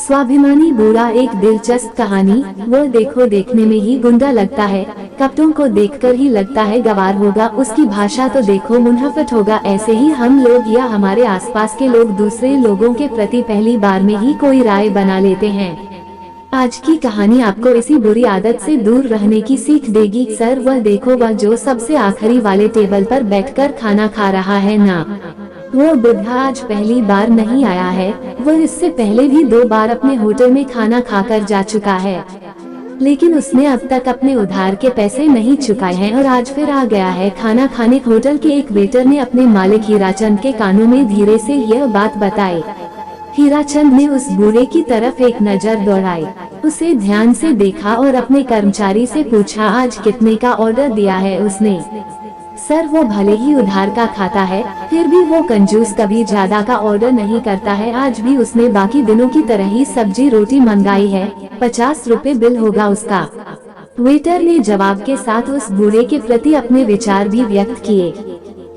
स्वाभिमानी बूढ़ा। एक दिलचस्प कहानी। वह देखो देखने में ही गुंडा लगता है, कपटों को देखकर ही लगता है गवार होगा। उसकी भाषा तो देखो मुनहफट होगा। ऐसे ही हम लोग या हमारे आसपास के लोग दूसरे लोगों के प्रति पहली बार में ही कोई राय बना लेते हैं। आज की कहानी आपको इसी बुरी आदत से दूर रहने की सीख देगी। सर वह देखो, वह जो सबसे आखिरी वाले टेबल पर बैठकर खाना खा रहा है ना, वो बुढ़ा आज पहली बार नहीं आया है। वह इससे पहले भी 2 बार अपने होटल में खाना खाकर जा चुका है, लेकिन उसने अब तक अपने उधार के पैसे नहीं चुकाए हैं और आज फिर आ गया है खाना खाने। होटल के एक वेटर ने अपने मालिक हीराचंद के कानों में धीरे से यह बात बताई। हीराचंद ने उस बूढ़े की तरफ एक नजर दौड़ाई, उसे ध्यान से देखा और अपने कर्मचारी से पूछा, आज कितने का ऑर्डर दिया है उसने? सर वो भले ही उधार का खाता है, फिर भी वो कंजूस, कभी ज्यादा का ऑर्डर नहीं करता है। आज भी उसने बाकी दिनों की तरह ही सब्जी रोटी मंगाई है, 50 रुपए बिल होगा उसका। वेटर ने जवाब के साथ उस बूढ़े के प्रति अपने विचार भी व्यक्त किए।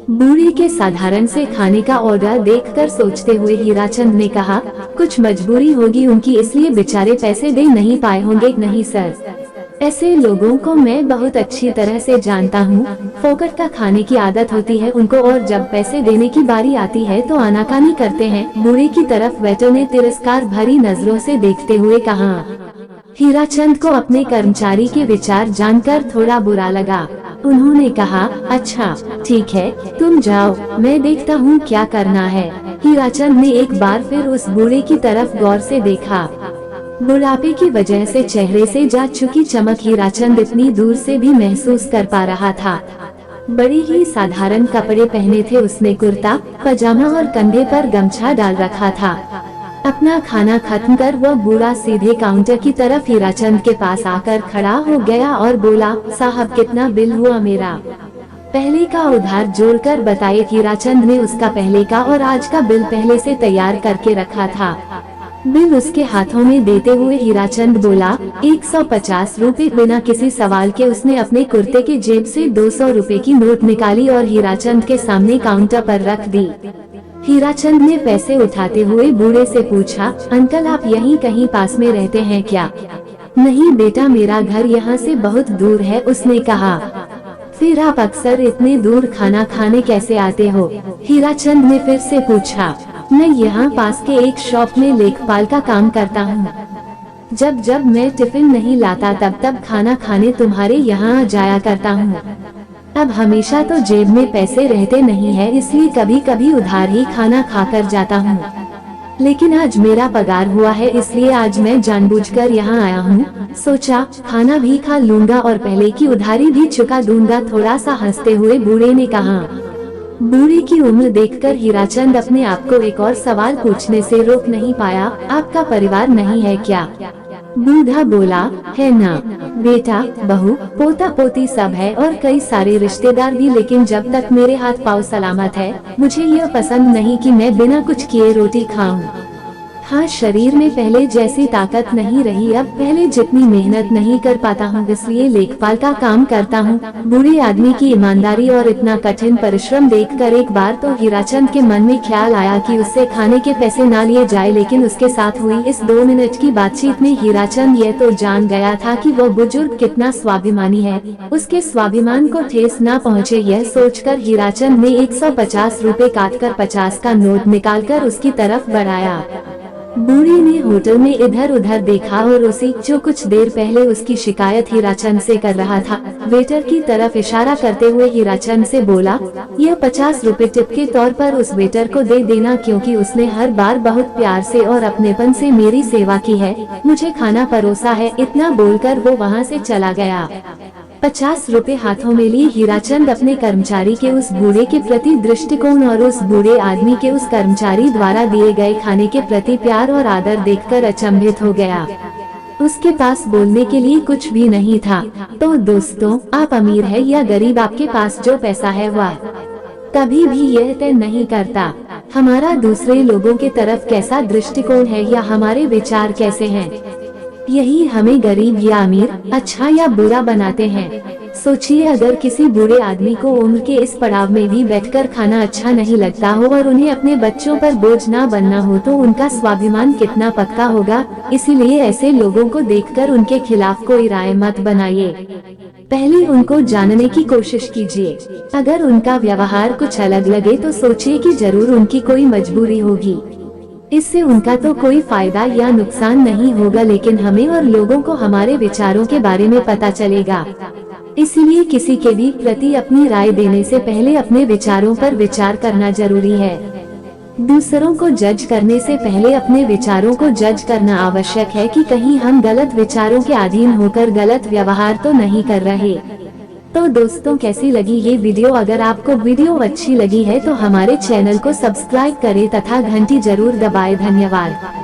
बूढ़े के साधारण से खाने का ऑर्डर देखकर सोचते हुए हीराचंद ने कहा, कुछ मजबूरी होगी उनकी, इसलिए बेचारे पैसे दे नहीं पाए होंगे। नहीं सर, ऐसे लोगों को मैं बहुत अच्छी तरह से जानता हूँ। फोकट का खाने की आदत होती है उनको, और जब पैसे देने की बारी आती है तो आनाकानी करते हैं। बूढ़े की तरफ वेटर ने तिरस्कार भरी नजरों से देखते हुए कहा। हीराचंद को अपने कर्मचारी के विचार जानकर थोड़ा बुरा लगा। उन्होंने कहा, अच्छा ठीक है, तुम जाओ, मैं देखता हूँ क्या करना है। हीराचंद ने एक बार फिर उस बूढ़े की तरफ गौर से देखा। बुढ़ापे की वजह से चेहरे से जा चुकी चमक हीराचंद इतनी दूर से भी महसूस कर पा रहा था। बड़े ही साधारण कपड़े पहने थे उसने, कुर्ता पजामा और कंधे पर गमछा डाल रखा था। अपना खाना खत्म कर वह बूढ़ा सीधे काउंटर की तरफ हीराचंद के पास आकर खड़ा हो गया और बोला, साहब कितना बिल हुआ मेरा? पहले का उधार जोड़कर बताए। हीराचंद ने उसका पहले का और आज का बिल पहले से तैयार करके रखा था। बिल उसके हाथों में देते हुए हीराचंद बोला, 150 रुपए। बिना किसी सवाल के उसने अपने कुर्ते के जेब से 200 रुपए की नोट निकाली और हीराचंद के सामने काउंटर पर रख दी। हीराचंद ने पैसे उठाते हुए बूढ़े से पूछा, अंकल आप यहीं कहीं पास में रहते हैं क्या? नहीं बेटा, मेरा घर यहाँ से बहुत दूर है, उसने कहा। फिर आप अक्सर इतने दूर खाना खाने कैसे आते हो? हीराचंद ने फिर से पूछा। मैं यहाँ पास के एक शॉप में लेखपाल का काम करता हूँ। जब जब मैं टिफिन नहीं लाता तब तब खाना खाने तुम्हारे यहाँ जाया करता हूँ। अब हमेशा तो जेब में पैसे रहते नहीं है, इसलिए कभी कभी उधार ही खाना खाकर जाता हूँ। लेकिन आज मेरा पगार हुआ है, इसलिए आज मैं जानबूझकर यहाँ आया हूँ। सोचा खाना भी खा लूंगा और पहले की उधारी भी चुका दूंगा। थोड़ा सा हंसते हुए बूढ़े ने कहा। बूढ़े की उम्र देखकर हीराचंद अपने आप को एक और सवाल पूछने से रोक नहीं पाया, आपका परिवार नहीं है क्या? बूढ़ा बोला, है ना बेटा, बहू पोता पोती सब है और कई सारे रिश्तेदार भी, लेकिन जब तक मेरे हाथ पाँव सलामत है मुझे यह पसंद नहीं कि मैं बिना कुछ किए रोटी खाऊं। हाँ, शरीर में पहले जैसी ताकत नहीं रही, अब पहले जितनी मेहनत नहीं कर पाता हूँ, इसलिए लेखपाल का काम करता हूँ। बूढ़े आदमी की ईमानदारी और इतना कठिन परिश्रम देखकर एक बार तो हीराचंद के मन में ख्याल आया कि उससे खाने के पैसे ना लिए जाए, लेकिन उसके साथ हुई इस 2 मिनट की बातचीत में हीराचंद यह तो जान गया था कि वह बुजुर्ग कितना स्वाभिमानी है। उसके स्वाभिमान को ठेस न पहुँचे, यह सोचकर हीराचंद ने 150 रुपए काटकर 50 का नोट निकालकर उसकी तरफ बढ़ाया। बूढ़े ने होटल में इधर उधर देखा और उसी जो कुछ देर पहले उसकी शिकायत हीराचंद से कर रहा था, वेटर की तरफ इशारा करते हुए हीराचंद से बोला, यह 50 रुपए टिप के तौर पर उस वेटर को दे देना, क्योंकि उसने हर बार बहुत प्यार से और अपनेपन से मेरी सेवा की है, मुझे खाना परोसा है। इतना बोलकर वो वहाँ से चला गया। 50 रुपए हाथों में लिए हीराचंद अपने कर्मचारी के उस बूढ़े के प्रति दृष्टिकोण और उस बूढ़े आदमी के उस कर्मचारी द्वारा दिए गए खाने के प्रति प्यार और आदर देखकर अचंभित हो गया। उसके पास बोलने के लिए कुछ भी नहीं था। तो दोस्तों, आप अमीर है या गरीब, आपके पास जो पैसा है वह कभी भी यह तय नहीं करता हमारा दूसरे लोगों के तरफ कैसा दृष्टिकोण है या हमारे विचार कैसे हैं। यही हमें गरीब या अमीर, अच्छा या बुरा बनाते हैं। सोचिए अगर किसी बूढ़े आदमी को उम्र के इस पड़ाव में भी बैठकर खाना अच्छा नहीं लगता हो और उन्हें अपने बच्चों पर बोझ ना बनना हो तो उनका स्वाभिमान कितना पक्का होगा। इसीलिए ऐसे लोगों को देखकर उनके खिलाफ कोई राय मत बनाइए, पहले उनको जानने की कोशिश कीजिए। अगर उनका व्यवहार कुछ अलग लगे तो सोचिए कि जरूर उनकी कोई मजबूरी होगी। इससे उनका तो कोई फायदा या नुकसान नहीं होगा, लेकिन हमें और लोगों को हमारे विचारों के बारे में पता चलेगा। इसलिए किसी के भी प्रति अपनी राय देने से पहले अपने विचारों पर विचार करना जरूरी है। दूसरों को जज करने से पहले अपने विचारों को जज करना आवश्यक है कि कहीं हम गलत विचारों के अधीन होकर गलत व्यवहार तो नहीं कर रहे। तो दोस्तों, कैसी लगी ये वीडियो? अगर आपको वीडियो अच्छी लगी है तो हमारे चैनल को सब्सक्राइब करें तथा घंटी जरूर दबाएं। धन्यवाद।